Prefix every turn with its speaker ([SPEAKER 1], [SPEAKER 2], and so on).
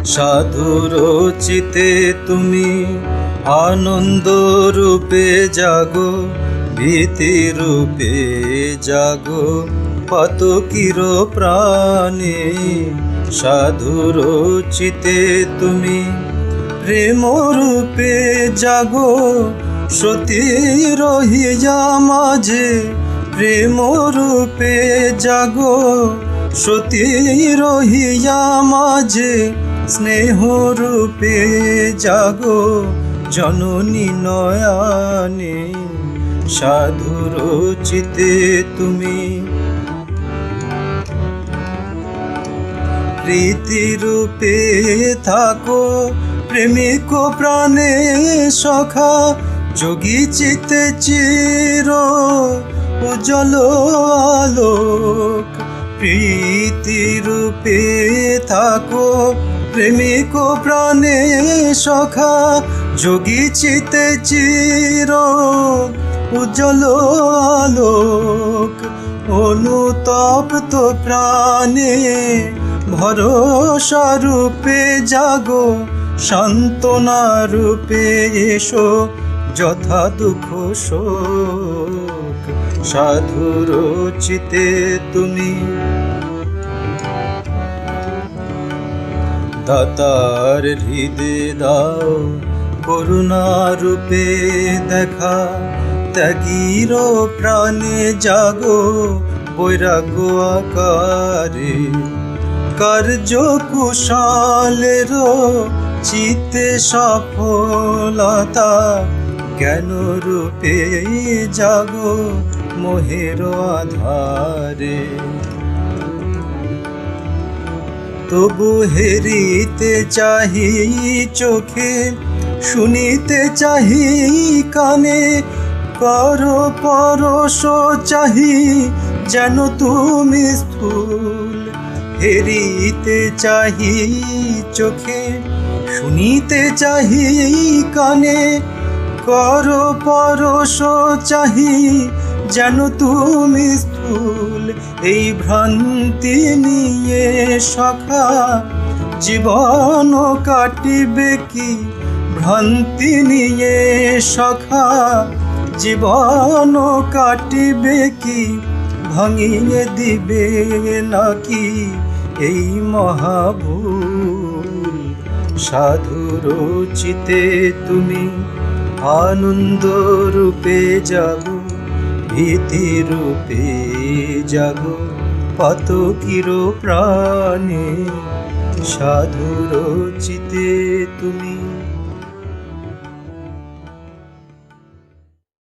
[SPEAKER 1] সাধুর চিতে তুমি আনন্দ রূপে জাগো, ভীতি রূপে জাগো পাতকির প্রাণে। সাধুর চিতে তুমি প্রেম রূপে জাগো, সতী রহিয়া মাঝে। প্রেম রূপে জাগো, সতী রহিয়া মাঝে। স্নেহ রূপে জাগো, জননী নয়নে। সাধুর চিতে তুমি প্রীতি রূপে থাকো, প্রেমিক প্রাণে সখা। যোগী চিতে চির উজ্জ্বল আলোক। প্রীতি রূপে থাকো, প্রেমিক প্রাণে সখা। যোগী চিতে চির উজ্জ্বল আলোক। অনুতপ্ত প্রাণে ভরসা রূপে জাগো, সান্ত্বনা রূপে এসো যথা দুঃখ শোক। সাধুর চিতে তুমি দাতার হৃদে দাও, করুণা রূপে দেখা। ত্যাগীর প্রাণে জাগো, বৈরাগ্য আকারে। কার্য কুশলের চিতে সফলতা, জ্ঞান রূপে জাগো মোহের আধারে। তবু হেরিতে চাহি চোখে, শুনিতে চাহি কানে। কর পরশ চাহি যেন তুমি স্থূল। হেরিতে চাহি চোখে, শুনিতে চাহি কানে। কর পরশ চাহি যেন তুমি স্থূল। এই ভ্রান্তি নিয়ে সখা জীবন কাটিবে কি? ভ্রান্তি নিয়ে সখা জীবন কাটিবে কি? ভাঙিয়ে দিবে নাকি এই মহাভুল? সাধুর চিতে তুমি আনন্দ রূপে জাগো, ভীতি রূপে জাগো পাতকির প্রাণে। সাধুর চিতে তুমি